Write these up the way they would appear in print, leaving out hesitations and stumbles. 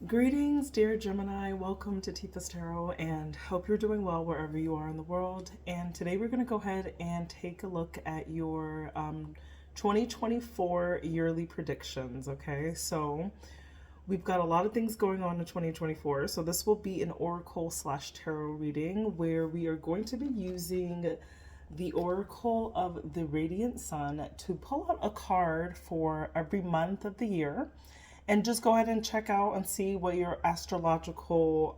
Greetings, dear Gemini. Welcome to Tifa's Tarot and hope you're doing well wherever you are in the world. And today we're going to go ahead and take a look at your 2024 yearly predictions. Okay, so we've got a lot of things going on in 2024. So this will be an oracle slash tarot reading where we are going to be using the Oracle of the Radiant Sun to pull out a card for every month of the year and just go ahead and check out and see what your astrological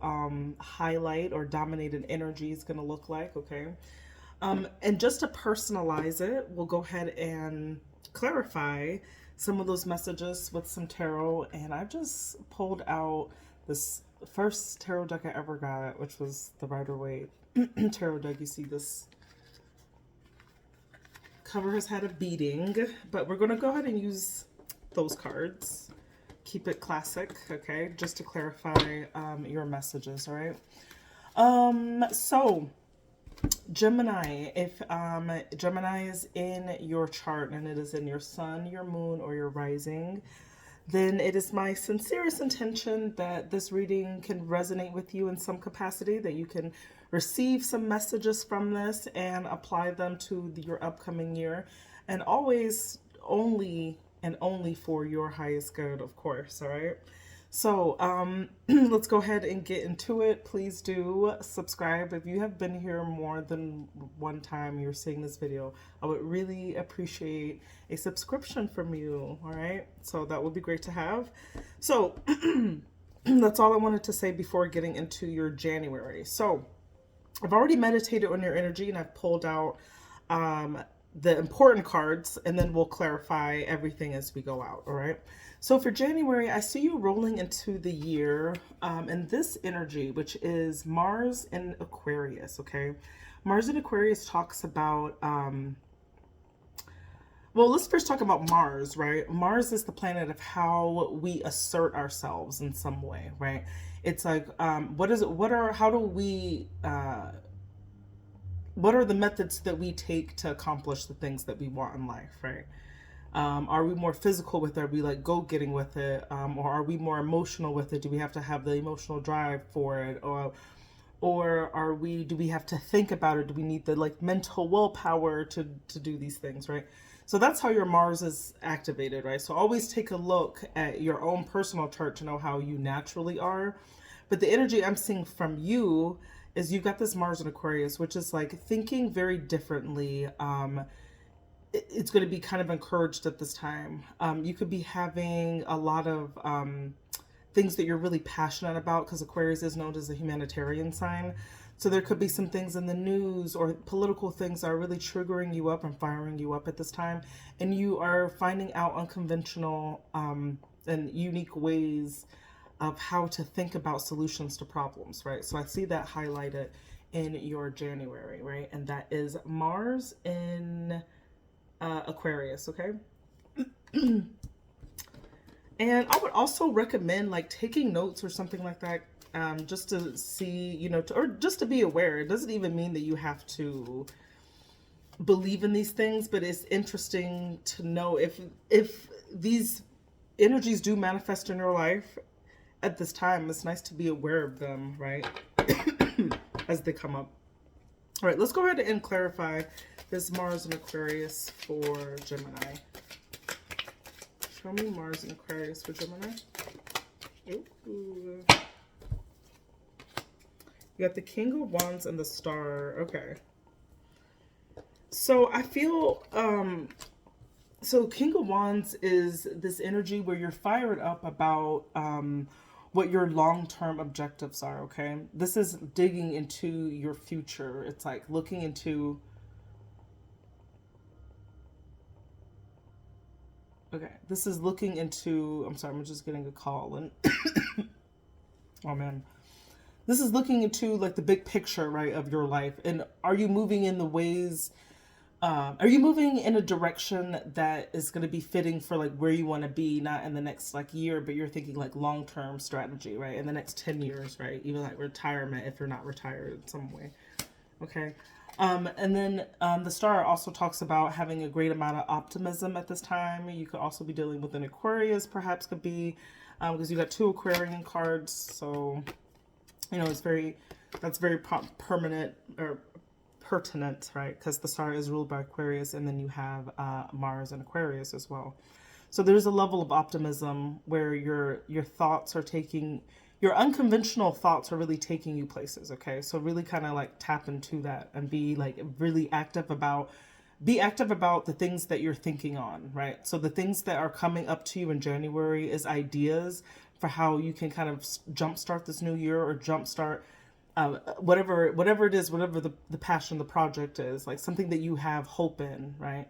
highlight or dominated energy is going to look like, okay? And just to personalize it, we'll go ahead and clarify some of those messages with some tarot. And I've just pulled out this first tarot deck I ever got, which was the Rider-Waite tarot deck. You see this cover has had a beating, but we're going to go ahead and use those cards. Keep it classic, okay, just to clarify your messages, all right? So Gemini, if Gemini is in your chart and it is in your sun, your moon, or your rising, then it is my sincerest intention that this reading can resonate with you in some capacity, that you can receive some messages from this and apply them to your upcoming year, and always only for your highest good, of course, all right? So let's go ahead and get into it. Please do subscribe. If you have been here more than one time you're seeing this video, I would really appreciate a subscription from you, all right? So that would be great to have. So that's all I wanted to say before getting into your January. So I've already meditated on your energy and I've pulled out the important cards, and then we'll clarify everything as we go out, all right? So for January, I see you rolling into the year and this energy, which is Mars in Aquarius, okay? Mars in Aquarius talks about, well, let's first talk about Mars, right? Mars is the planet of how we assert ourselves in some way, right? It's like, what are the methods that we take to accomplish the things that we want in life, right? Are we more physical with it? Are we like go-getting with it? Or are we more emotional with it? Do we have to have the emotional drive for it? Or do we have to think about it? Do we need the like mental willpower to do these things, right? So that's how your Mars is activated, right? So always take a look at your own personal chart to know how you naturally are. But the energy I'm seeing from you is you've got this Mars in Aquarius, which is like thinking very differently. It's going to be kind of encouraged at this time. You could be having a lot of things that you're really passionate about, because Aquarius is known as a humanitarian sign. So there could be some things in the news or political things that are really triggering you up and firing you up at this time. And you are finding out unconventional and unique ways of how to think about solutions to problems, right? So I see that highlighted in your January, right? And that is Mars in Aquarius, okay? And I would also recommend like taking notes or something like that, just to see, you know, or just to be aware. It doesn't even mean that you have to believe in these things, but it's interesting to know if these energies do manifest in your life at this time. It's nice to be aware of them, right? As they come up. All right, let's go ahead and clarify this Mars in Aquarius for Gemini. Show me Mars in Aquarius for Gemini. Ooh. You got the King of Wands and the Star. Okay. So I feel, so King of Wands is this energy where you're fired up about what your long-term objectives are, okay? This is digging into your future. It's like looking into, okay, this is looking into, I'm sorry, I'm just getting a call and, oh man. This is looking into like the big picture, right, of your life. And are you moving in the ways, are you moving in a direction that is going to be fitting for like where you want to be, not in the next like year, but you're thinking like long-term strategy, right? In the next 10 years, right? Even like retirement if you're not retired in some way. Okay. And then the star also talks about having a great amount of optimism at this time. You could also be dealing with an Aquarius, perhaps could be, because you got 2 Aquarian cards. So, you know, that's very permanent or pertinent, right? Because the star is ruled by Aquarius, and then you have Mars and Aquarius as well. So there's a level of optimism where your thoughts are taking, your unconventional thoughts are really taking you places, okay? So really kind of like tap into that and be like really be active about the things that you're thinking on, right? So the things that are coming up to you in January is ideas for how you can kind of jumpstart this new year, or jumpstart whatever it is, whatever the passion, the project is, like something that you have hope in, right?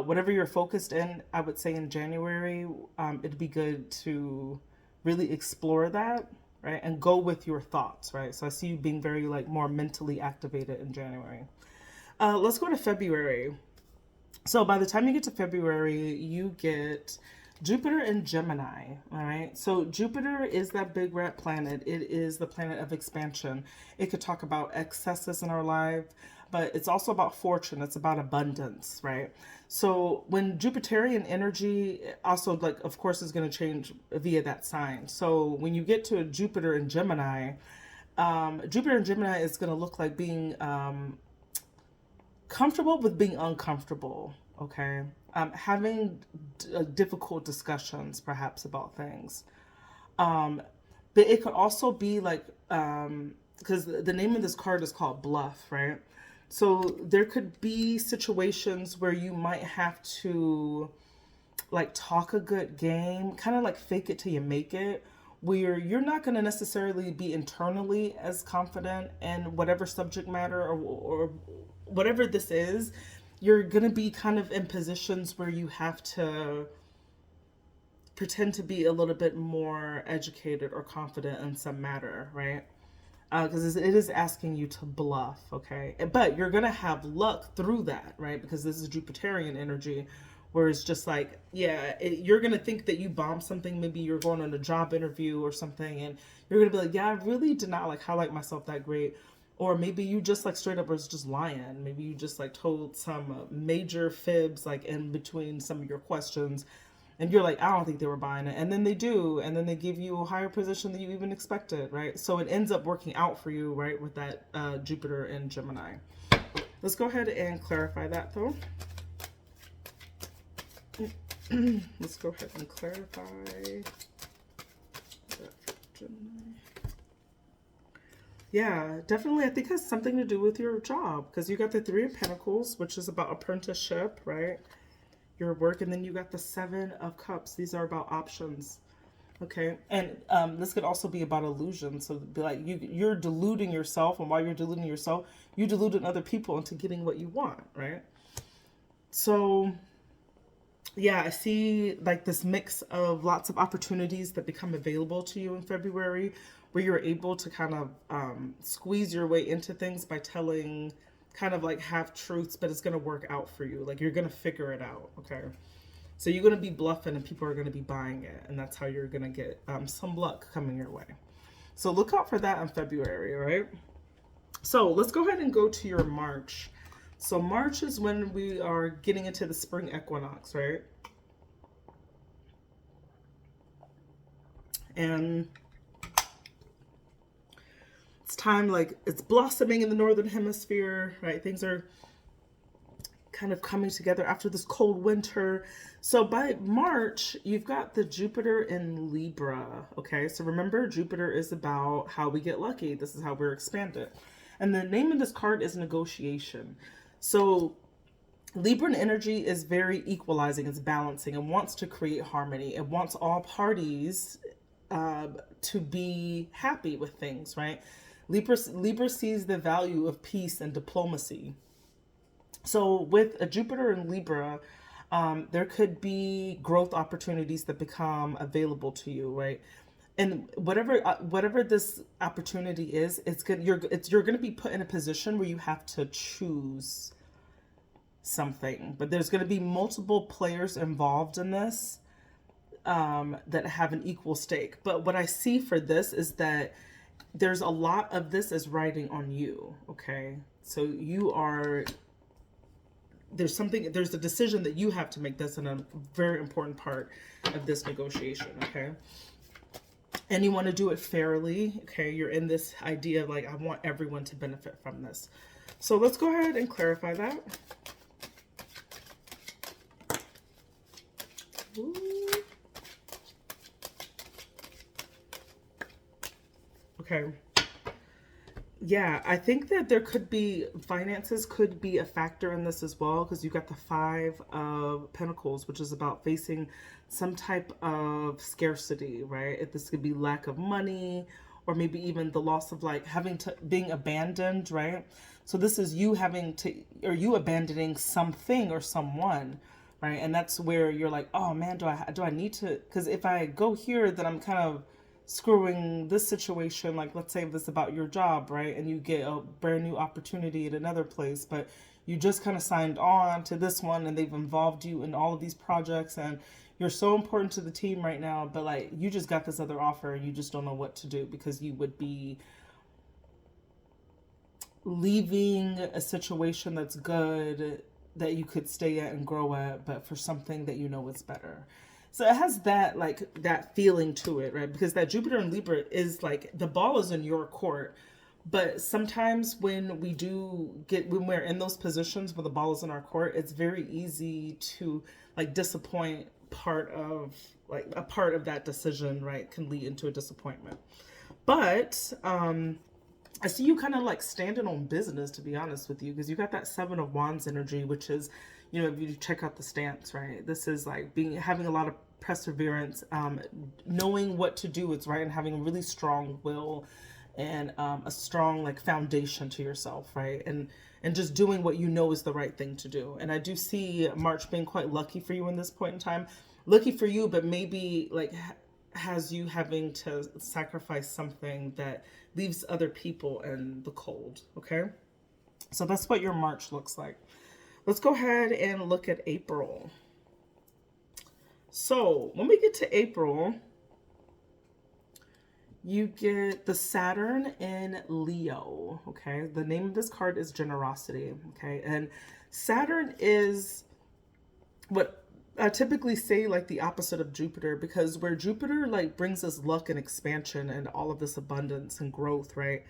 Whatever you're focused in, I would say in January, it'd be good to really explore that, right? And go with your thoughts, right? So I see you being very like more mentally activated in January. Let's go to February. So by the time you get to February, you get Jupiter and Gemini, all right? So Jupiter is that big red planet. It is the planet of expansion. It could talk about excesses in our life, but it's also about fortune. It's about abundance, right? So when Jupiterian energy also, like, of course, is going to change via that sign. So when you get to Jupiter and Gemini is going to look like being comfortable with being uncomfortable, okay? Having difficult discussions, perhaps, about things. But it could also be like, because the name of this card is called Bluff, right? So there could be situations where you might have to like talk a good game, kind of like fake it till you make it, where you're not going to necessarily be internally as confident in whatever subject matter or whatever this is. You're going to be kind of in positions where you have to pretend to be a little bit more educated or confident in some matter, right? Because it is asking you to bluff, okay? But you're going to have luck through that, right? Because this is Jupiterian energy, where it's just like, yeah, you're going to think that you bombed something. Maybe you're going on a job interview or something, and you're going to be like, yeah, I really did not like highlight myself that great. Or maybe you just like straight up was just lying. Maybe you just like told some major fibs like in between some of your questions. And you're like, I don't think they were buying it. And then they do. And then they give you a higher position than you even expected, right? So it ends up working out for you, right, with that Jupiter and Gemini. Let's go ahead and clarify that, though. Let's go ahead and clarify that for Gemini. Yeah, definitely. I think it has something to do with your job, because you got the 3 of Pentacles, which is about apprenticeship, right? Your work, and then you got the 7 of Cups. These are about options, okay? And this could also be about illusion. So be like you're deluding yourself, and while you're deluding yourself, you deluded other people into getting what you want, right? So yeah, I see like this mix of lots of opportunities that become available to you in February, where you're able to kind of squeeze your way into things by telling kind of like half truths, but it's going to work out for you. Like you're going to figure it out, okay? So you're going to be bluffing and people are going to be buying it, and that's how you're going to get some luck coming your way. So look out for that in February, all right? So let's go ahead and go to your March. So March is when we are getting into the spring equinox, right? And it's time, like it's blossoming in the northern hemisphere, right? Things are kind of coming together after this cold winter. So by March, you've got the Jupiter in Libra, okay? So remember, Jupiter is about how we get lucky. This is how we're expanded. And the name of this card is negotiation. So Libran energy is very equalizing, it's balancing, and wants to create harmony. It wants all parties to be happy with things, right? Libra sees the value of peace and diplomacy. So with a Jupiter in Libra, there could be growth opportunities that become available to you, right? And whatever this opportunity is, it's good. You're going to be put in a position where you have to choose something. But there's going to be multiple players involved in this that have an equal stake. But what I see for this is that there's a lot of this is riding on you, okay? So there's a decision that you have to make that's a very important part of this negotiation, okay? And you want to do it fairly, okay? You're in this idea of like, I want everyone to benefit from this. So let's go ahead and clarify that. Ooh. Okay. Yeah, I think that there could be, finances could be a factor in this as well, because you got the 5 of Pentacles, which is about facing some type of scarcity, right? If this could be lack of money, or maybe even the loss of like being abandoned, right? So this is you you abandoning something or someone, right? And that's where you're like, oh man, do I need to? Because if I go here, then I'm kind of screwing this situation. Like, let's say this about your job, right? And you get a brand new opportunity at another place, but you just kind of signed on to this one and they've involved you in all of these projects and you're so important to the team right now, but like you just got this other offer and you just don't know what to do, because you would be leaving a situation that's good, that you could stay at and grow at, but for something that you know is better. So it has that, like, that feeling to it, right? Because that Jupiter in Libra is like, the ball is in your court. But sometimes when we're in those positions where the ball is in our court, it's very easy to like disappoint a part of that decision, right? Can lead into a disappointment. But I see you kind of like standing on business, to be honest with you, because you got that 7 of Wands energy, which is, you know, if you check out the stance, right? This is like having a lot of perseverance, knowing what to do is right, and having a really strong will and a strong like foundation to yourself, right? And just doing what you know is the right thing to do. And I do see March being quite lucky for you in this point in time. Lucky for you, but maybe like has you having to sacrifice something that leaves other people in the cold, okay? So that's what your March looks like. Let's go ahead and look at April. So when we get to April, you get the Saturn in Leo, okay? The name of this card is Generosity, okay? And Saturn is what I typically say like the opposite of Jupiter, because where Jupiter like brings us luck and expansion and all of this abundance and growth, right?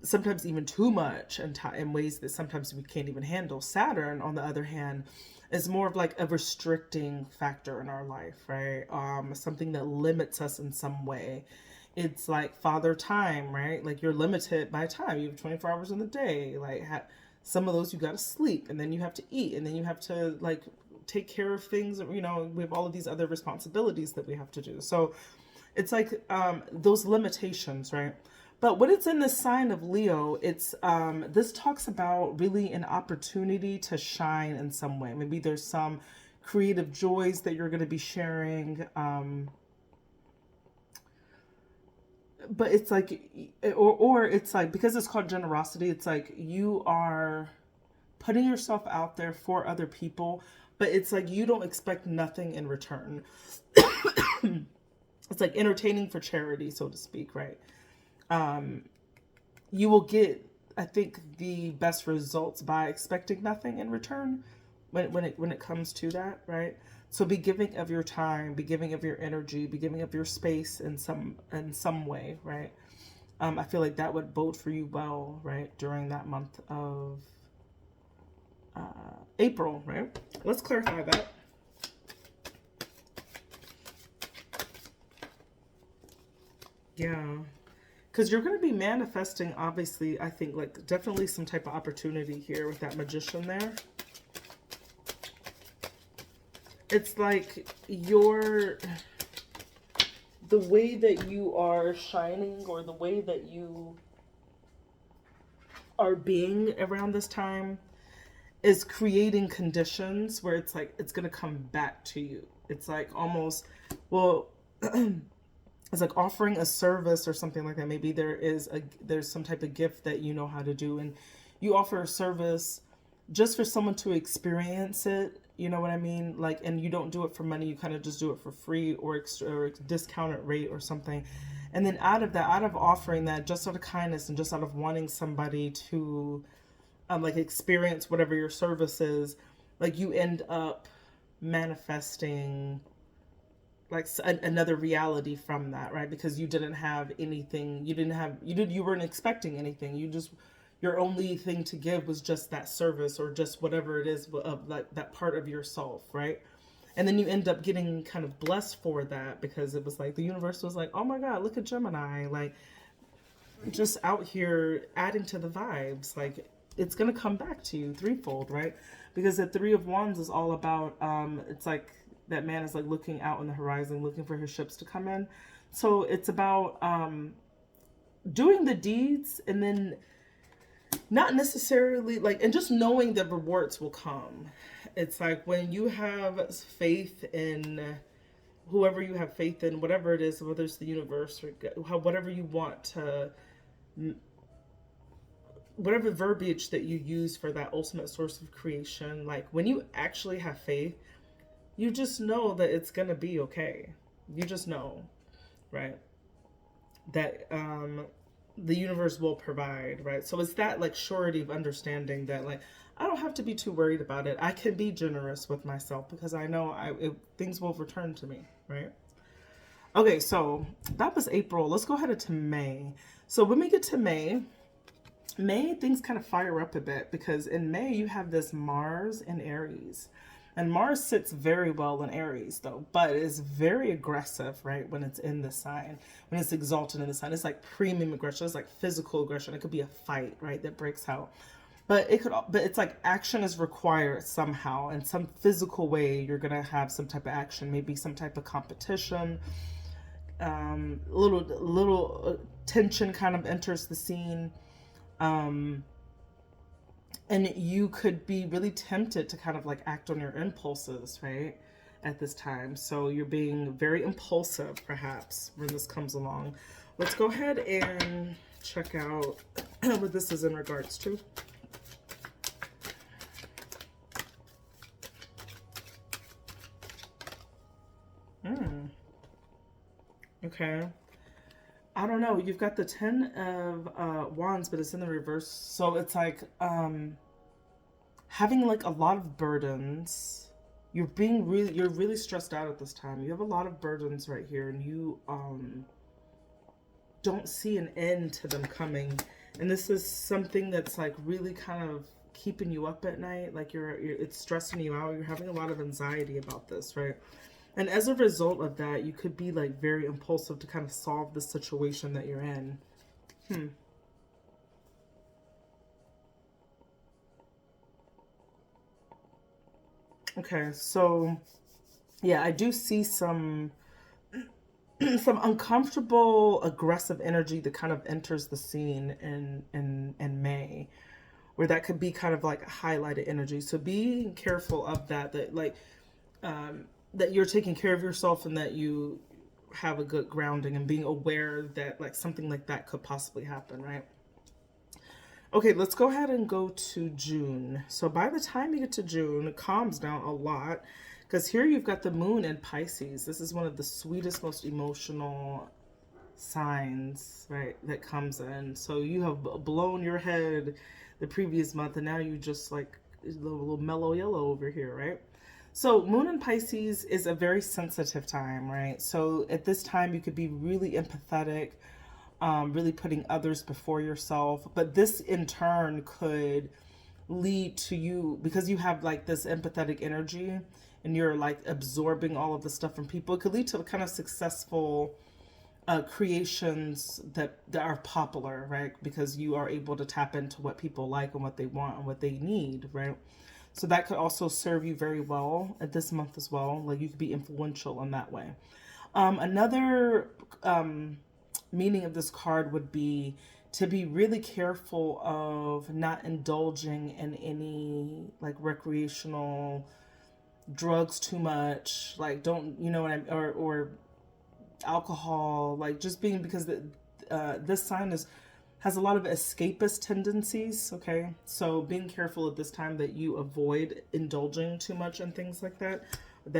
Sometimes even too much in ways that sometimes we can't even handle. Saturn, on the other hand, is more of like a restricting factor in our life, right? Something that limits us in some way. It's like father time, right? Like you're limited by time. You have 24 hours in the day. Like some of those you got to sleep, and then you have to eat, and then you have to like take care of things. You know, we have all of these other responsibilities that we have to do. So it's like those limitations, right? But when it's in the sign of Leo, it's this talks about really an opportunity to shine in some way. Maybe there's some creative joys that you're going to be sharing. But it's like, or it's like, because it's called generosity, it's like you are putting yourself out there for other people, but it's like you don't expect nothing in return. It's like entertaining for charity, so to speak, right? You will get, I think, the best results by expecting nothing in return when it comes to that, right? So be giving of your time, be giving of your energy, be giving of your space in some way, right? I feel like that would bode for you well, right, during that month of April, right? Let's clarify that. Yeah. Because you're going to be manifesting, obviously, I think, like, definitely some type of opportunity here with that Magician there. It's like the way that you are shining, or the way that you are being around this time is creating conditions where it's like, it's going to come back to you. It's like almost, well, it's like offering a service or something like that. Maybe there's some type of gift that you know how to do, and you offer a service just for someone to experience it, you know what I mean? Like, and you don't do it for money, you kind of just do it for free or extra or discounted rate or something. And then out of that, out of offering that just out of kindness and just out of wanting somebody to like experience whatever your service is, like you end up manifesting like another reality from that, right? Because you didn't have anything, you weren't expecting anything. Your only thing to give was just that service or just whatever it is of like that part of yourself, right? And then you end up getting kind of blessed for that because it was like the universe was like, oh my God, look at Gemini, like just out here adding to the vibes. Like it's gonna come back to you threefold, right? Because the Three of Wands is all about it's like that man is like looking out on the horizon, looking for his ships to come in. So it's about doing the deeds and then not necessarily like, and just knowing that rewards will come. It's like when you have faith in whoever you have faith in, whatever it is, whether it's the universe or whatever you want to, whatever verbiage that you use for that ultimate source of creation, like when you actually have faith, you just know that it's gonna be okay. You just know, right? That the universe will provide, right? So it's that like surety of understanding that like I don't have to be too worried about it. I can be generous with myself because I know things will return to me, right? Okay, so that was April. Let's go ahead into May. So when we get to May, things kind of fire up a bit because in May you have this Mars in Aries. And Mars sits very well in Aries, though, but it's very aggressive, right, when it's in the sign. When it's exalted in the sign, it's like premium aggression. It's like physical aggression. It could be a fight, right, that breaks out. But it's like action is required somehow. In some physical way, you're going to have some type of action, maybe some type of competition. Little tension kind of enters the scene. And you could be really tempted to kind of like act on your impulses, right, at this time. So you're being very impulsive, perhaps, when this comes along. Let's go ahead and check out what this is in regards to. Okay. I don't know. You've got the 10 of Wands, but it's in the reverse. So it's like having like a lot of burdens. You're really stressed out at this time. You have a lot of burdens right here, and you don't see an end to them coming. And this is something that's like really kind of keeping you up at night. Like it's stressing you out. You're having a lot of anxiety about this, right? And as a result of that, you could be like very impulsive to kind of solve the situation that you're in. Okay, so yeah, I do see some some uncomfortable, aggressive energy that kind of enters the scene in May, where that could be kind of like a highlighted energy. So being careful of that like that you're taking care of yourself and that you have a good grounding and being aware that like something like that could possibly happen, right? Okay, let's go ahead and go to June. So by the time you get to June, it calms down a lot because here you've got the moon in Pisces. This is one of the sweetest, most emotional signs, right, that comes in. So you have blown your head the previous month and now you just like a little mellow yellow over here, right? So moon in Pisces is a very sensitive time, right? So at this time, you could be really empathetic, really putting others before yourself. But this in turn could lead to you, because you have like this empathetic energy and you're like absorbing all of the stuff from people, it could lead to kind of successful creations that are popular, right? Because you are able to tap into what people like and what they want and what they need, right? So that could also serve you very well at this month as well. Like you could be influential in that way. Another meaning of this card would be to be really careful of not indulging in any like recreational drugs too much. Like don't, you know what I, or alcohol, like just being, because this sign has a lot of escapist tendencies, okay? So being careful at this time that you avoid indulging too much in things like that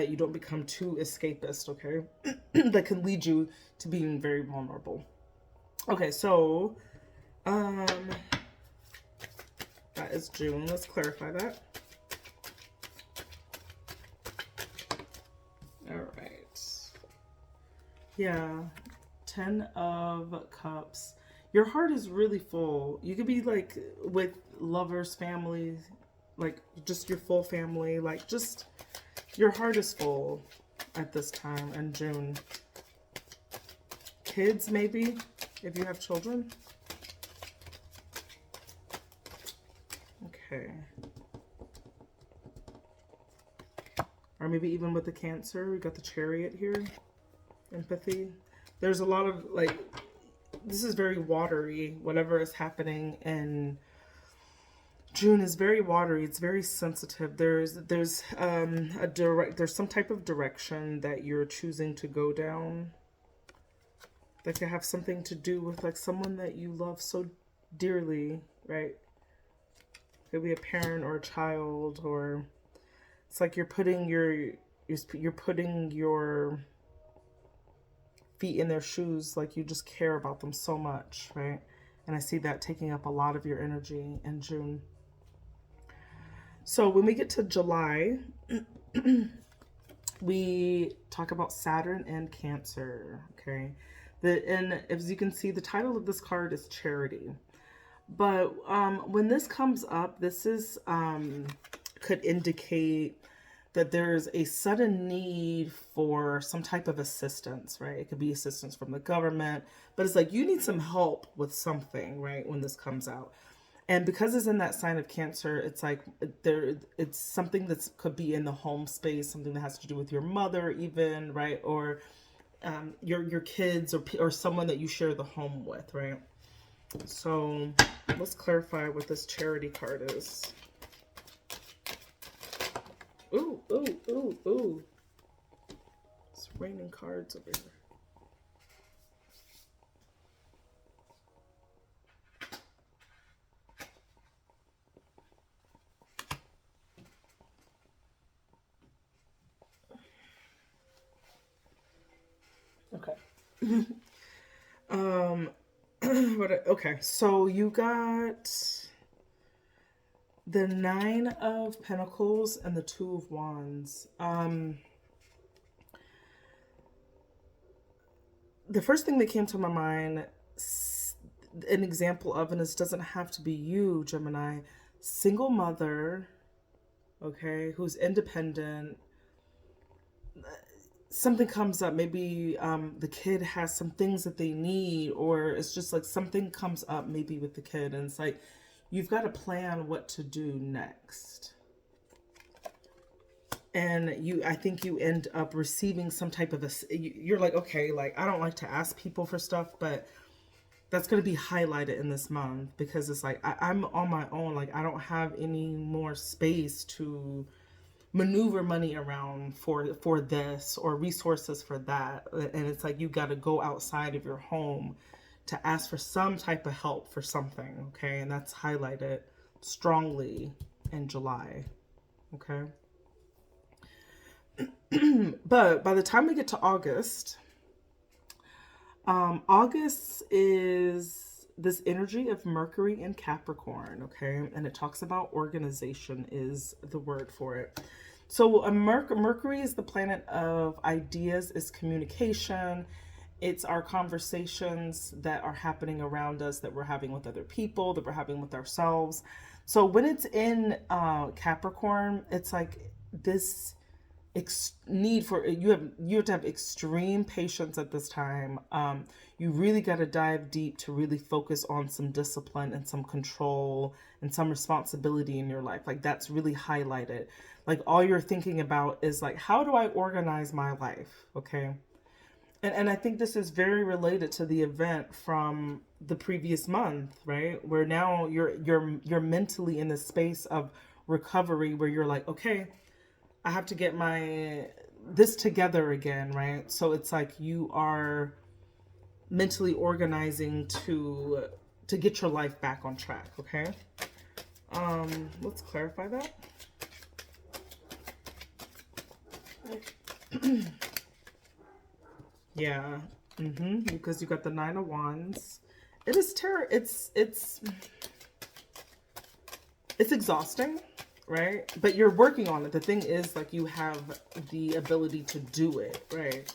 you don't become too escapist, okay? That can lead you to being very vulnerable. Okay, so that is June. Let's clarify that. All right. Yeah, 10 of Cups. Your heart is really full. You could be like with lovers, family, like just your full family, like just your heart is full at this time in June. Kids, maybe, if you have children. Okay. Or maybe even with the Cancer, we got the Chariot here. Empathy. There's a lot of like, this is very watery. Whatever is happening in June is very watery. It's very sensitive. There's some type of direction that you're choosing to go down that could have something to do with like someone that you love so dearly, right? Could be a parent or a child, or it's like you're putting your feet in their shoes, like you just care about them so much, right? And I see that taking up a lot of your energy in June. So when we get to July, we talk about Saturn and Cancer, okay? And as you can see, the title of this card is Charity. But when this comes up, this is could indicate that there's a sudden need for some type of assistance, right? It could be assistance from the government, but it's like you need some help with something, right? When this comes out. And because it's in that sign of Cancer, it's like it's something that could be in the home space, something that has to do with your mother even, right? Or your kids or someone that you share the home with, right? So let's clarify what this Charity card is. Ooh, ooh, ooh, ooh. It's raining cards over here. Okay. Okay, so you got the 9 of Pentacles and the 2 of Wands. The first thing that came to my mind, an example of, and this doesn't have to be you, Gemini, single mother, okay, who's independent. Something comes up, maybe the kid has some things that they need, or it's just like something comes up maybe with the kid, and it's like you've got to plan what to do next. And I think you end up receiving some type of you're like, okay, like I don't like to ask people for stuff, but that's going to be highlighted in this month, because it's like I'm on my own. Like I don't have any more space to maneuver money around for this or resources for that. And it's like you got to go outside of your home to ask for some type of help for something, okay? And that's highlighted strongly in July, okay? But by the time we get to August, August is this energy of Mercury in Capricorn, okay? And it talks about organization is the word for it. So Mercury is the planet of ideas, is communication. It's our conversations that are happening around us, that we're having with other people, that we're having with ourselves. So when it's in Capricorn, it's like this need for you have to have extreme patience at this time. You really got to dive deep to really focus on some discipline and some control and some responsibility in your life. Like that's really highlighted. Like all you're thinking about is like, how do I organize my life? Okay. And I think this is very related to the event from the previous month, right? Where now you're mentally in the space of recovery, where you're like, okay, I have to get this together again, right? So it's like you are mentally organizing to to get your life back on track, okay? Let's clarify that. Yeah, because you got the Nine of Wands. It is it's exhausting, right? But you're working on it. The thing is, like, you have the ability to do it, right?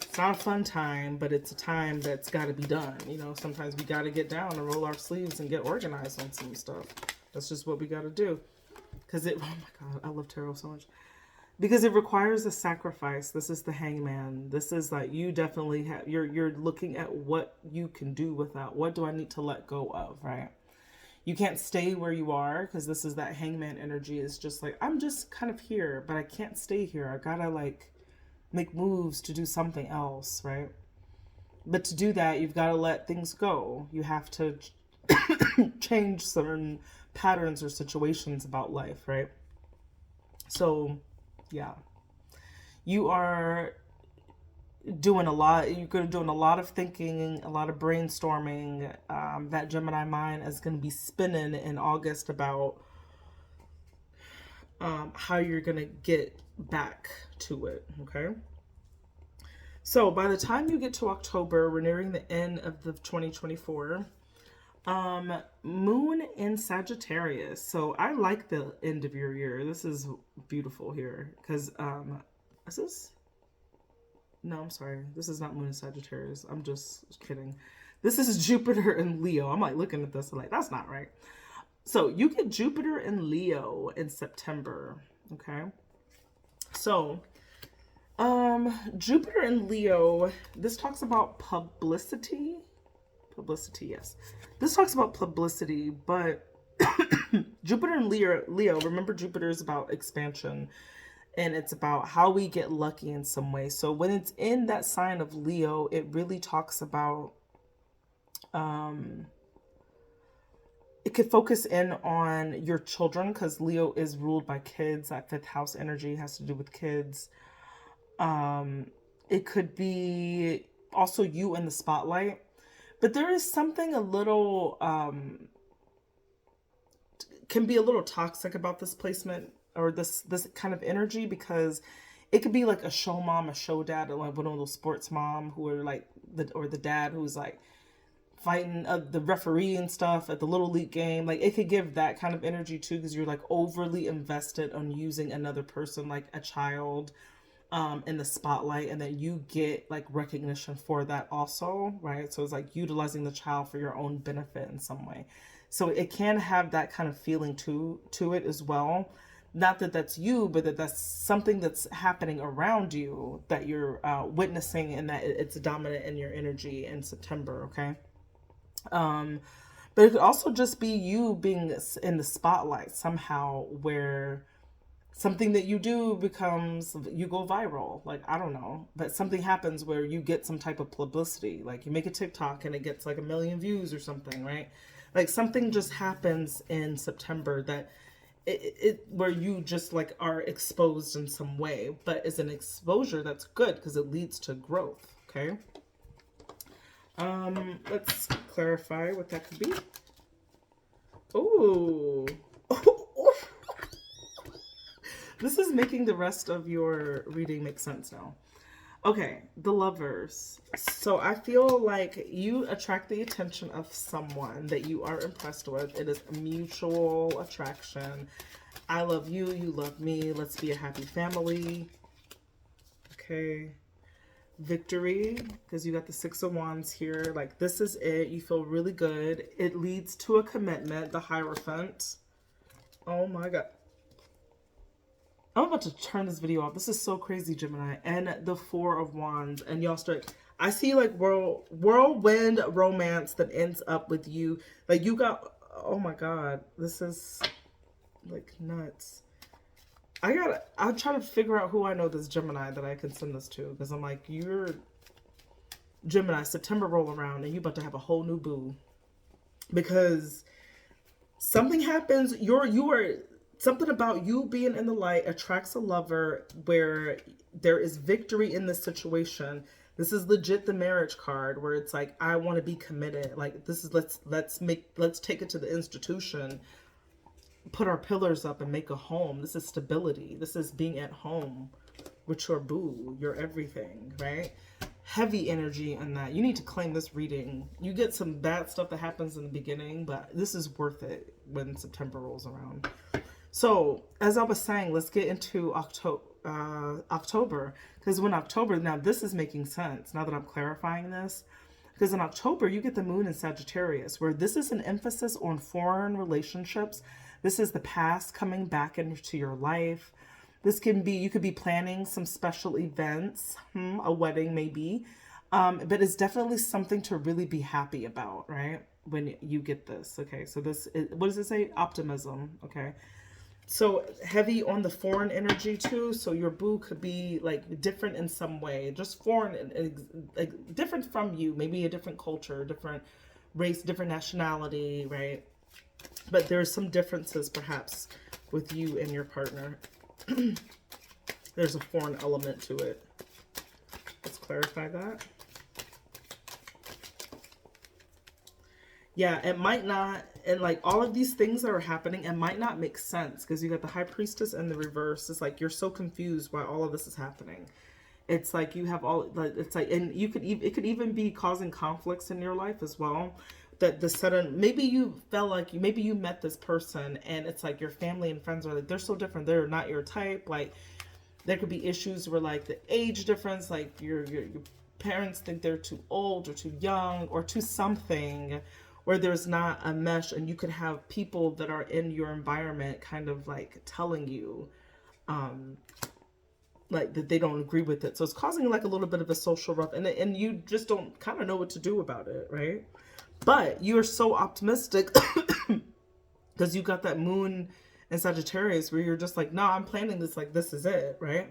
It's not a fun time, but it's a time that's got to be done. You know, sometimes we got to get down and roll our sleeves and get organized on some stuff. That's just what we got to do. Because oh my God, I love tarot so much. Because it requires a sacrifice. This is the Hangman. This is like, you definitely have, you're looking at what you can do without, what do I need to let go of, right? You can't stay where you are, because this is that Hangman energy. Is just like, I'm just kind of here, but I can't stay here. I gotta like make moves to do something else, right? But to do that, you've got to let things go. You have to change certain patterns or situations about life, right? So yeah, you are doing a lot. You're going to doing a lot of thinking, a lot of brainstorming. That Gemini mind is going to be spinning in August about how you're going to get back to it. Okay. So by the time you get to October, we're nearing the end of the 2024. Moon in Sagittarius. So I like the end of your year. This is beautiful here because is this? No, I'm sorry. This is not Moon in Sagittarius. I'm just kidding. This is Jupiter in Leo. I'm like looking at this, I'm like, that's not right. So you get Jupiter in Leo in September. Okay. So Jupiter in Leo, this talks about publicity. Publicity, yes. This talks about publicity, but Jupiter in Leo, remember Jupiter is about expansion, and it's about how we get lucky in some way. So when it's in that sign of Leo, it really talks about, it could focus in on your children, because Leo is ruled by kids. That fifth house energy has to do with kids. It could be also you in the spotlight. But there is something a little, can be a little toxic about this placement, or this kind of energy, because it could be like a show mom, a show dad, or like one of those sports mom who are like, the dad who's like fighting the referee and stuff at the Little League game. Like, it could give that kind of energy too, because you're like overly invested on using another person, like a child, in the spotlight, and then you get like recognition for that also, right? So it's like utilizing the child for your own benefit in some way. So it can have that kind of feeling to it as well. Not that that's you, but that's something that's happening around you that you're witnessing, and that it's dominant in your energy in September, okay? But it could also just be you being in the spotlight somehow, where something that you do becomes, you go viral. Like, I don't know, but something happens where you get some type of publicity. Like, you make a TikTok and it gets like 1 million views or something, right? Like, something just happens in September that it where you just like are exposed in some way, but it's an exposure that's good because it leads to growth. Okay. Let's clarify what that could be. Ooh. This is making the rest of your reading make sense now. Okay, the Lovers. So I feel like you attract the attention of someone that you are impressed with. It is a mutual attraction. I love you, you love me. Let's be a happy family. Okay. Victory, because you got the Six of Wands here. Like, this is it. You feel really good. It leads to a commitment. The Hierophant. Oh my God. I'm about to turn this video off. This is so crazy, Gemini. And the Four of Wands. And y'all start, I see like whirlwind romance that ends up with you. Like, you got, oh my God, this is like nuts. I'll try to figure out who I know this Gemini that I can send this to. Because I'm like, you're Gemini, September roll around and you about to have a whole new boo. Because something happens, you are something about you being in the light attracts a lover where there is victory in this situation. This is legit the marriage card where it's like, I want to be committed. Like, this is, let's take it to the institution, put our pillars up and make a home. This is stability. This is being at home with your boo, your everything, right? Heavy energy on that. You need to claim this reading. You get some bad stuff that happens in the beginning, but this is worth it when September rolls around. So, as I was saying, let's get into October. Because when October, now this is making sense now that I'm clarifying this. Because in October, you get the moon in Sagittarius, where this is an emphasis on foreign relationships. This is the past coming back into your life. This can be, you could be planning some special events, a wedding maybe, but it's definitely something to really be happy about, right? When you get this, okay? So this is, what does it say? Optimism, okay? So heavy on the foreign energy too. So your boo could be like different in some way, just foreign, like different from you, maybe a different culture, different race, different nationality, right? But there's some differences perhaps with you and your partner. There's a foreign element to it. Let's clarify that. Yeah, it might not, and like all of these things that are happening, it might not make sense because you got the High Priestess in the reverse. It's like you're so confused why all of this is happening. It's like you have all, like, it's like, and you could even, it could even be causing conflicts in your life as well. That the sudden, maybe you felt like maybe you met this person and it's like your family and friends are like, they're so different, they're not your type. Like there could be issues where like the age difference, like your parents think they're too old or too young or too something, where there's not a mesh, and you could have people that are in your environment kind of like telling you like that they don't agree with it. So it's causing like a little bit of a social rough, and you just don't kind of know what to do about it, right? But you are so optimistic because you got that moon in Sagittarius where you're just like, no, I'm planning this, like this is it, right?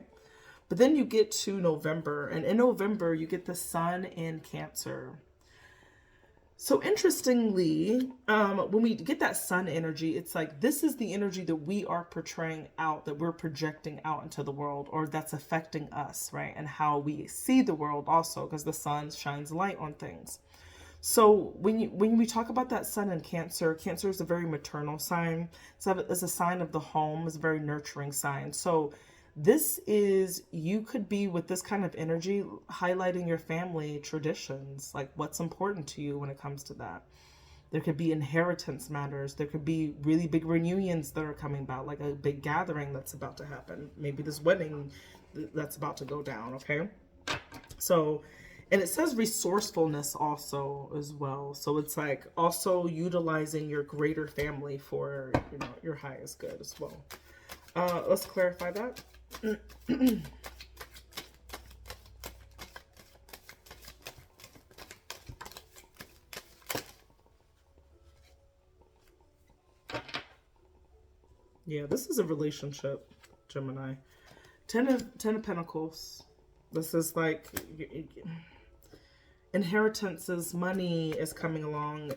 But then you get to November, and in November you get the sun in Cancer. So interestingly, when we get that sun energy, it's like this is the energy that we are portraying out, that we're projecting out into the world, or that's affecting us, right? And how we see the world also, because the sun shines light on things. So when we talk about that sun in Cancer, Cancer is a very maternal sign. So it's a sign of the home, it's a very nurturing sign. So this is, you could be with this kind of energy highlighting your family traditions, like what's important to you when it comes to that. There could be inheritance matters. There could be really big reunions that are coming about, like a big gathering that's about to happen. Maybe this wedding that's about to go down, okay? So, and it says resourcefulness also as well. So it's like also utilizing your greater family for, you know, your highest good as well. Let's clarify that. Yeah, this is a relationship, Gemini. Ten of Pentacles. This is like inheritances, money is coming along.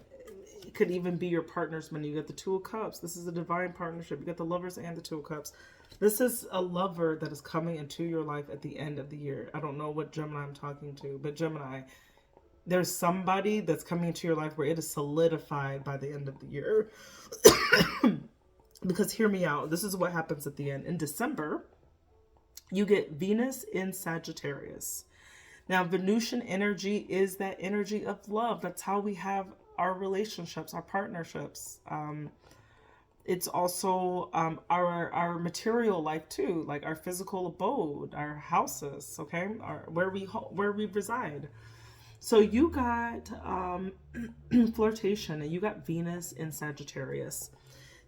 It could even be your partner's money. You got the Two of Cups. This is a divine partnership. You got the Lovers and the Two of Cups. This is a lover that is coming into your life at the end of the year. I don't know what Gemini I'm talking to, but Gemini, there's somebody that's coming into your life where it is solidified by the end of the year. Because hear me out. This is what happens at the end. In December, you get Venus in Sagittarius. Now, Venusian energy is that energy of love. That's how we have our relationships, our partnerships. It's also our material life too, like our physical abode, our houses, okay, where we reside. So you got flirtation, and you got Venus in Sagittarius.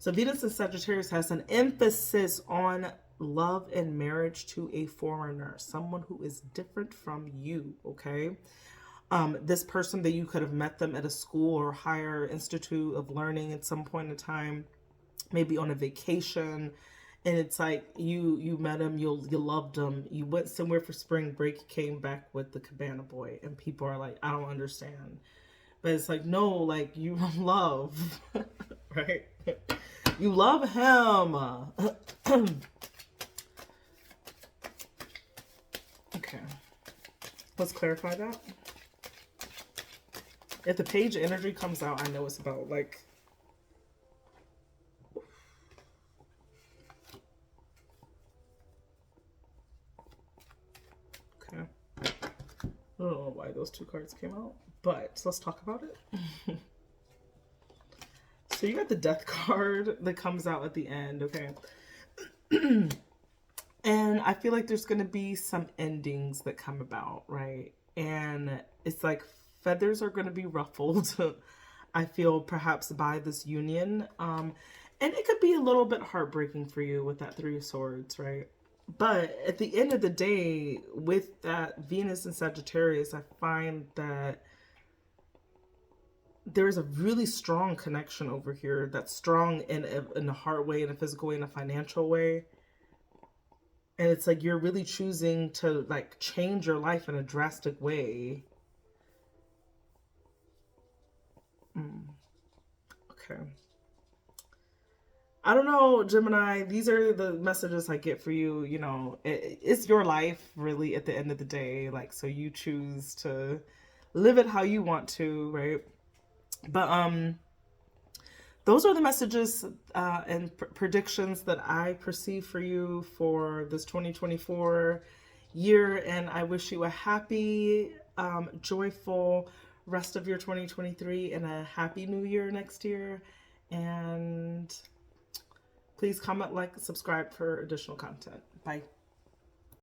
So Venus in Sagittarius has an emphasis on love and marriage to a foreigner, someone who is different from you, okay? This person that you could have met them at a school or higher institute of learning at some point in time, maybe on a vacation, and it's like you met him, you loved him, you went somewhere for spring break, you came back with the cabana boy, and people are like, I don't understand. But it's like, no, like you love, right? You love him. Okay. Let's clarify that. If the page energy comes out, I know it's about like, okay. I don't know why those two cards came out, but let's talk about it. So you got the Death card that comes out at the end, okay? And I feel like there's going to be some endings that come about, right? And it's like feathers are going to be ruffled, I feel, perhaps by this union. And it could be a little bit heartbreaking for you with that Three of Swords, right? But at the end of the day, with that Venus and Sagittarius, I find that there's a really strong connection over here that's strong in a heart way, in a physical way, in a financial way. And it's like you're really choosing to like change your life in a drastic way. Okay. I don't know, Gemini. These are the messages I get for you. You know, it's your life, really, at the end of the day. Like, so you choose to live it how you want to, right? But those are the messages and predictions that I perceive for you for this 2024 year. And I wish you a happy, joyful rest of your 2023 and a happy new year next year. And please comment, like, subscribe for additional content. Bye.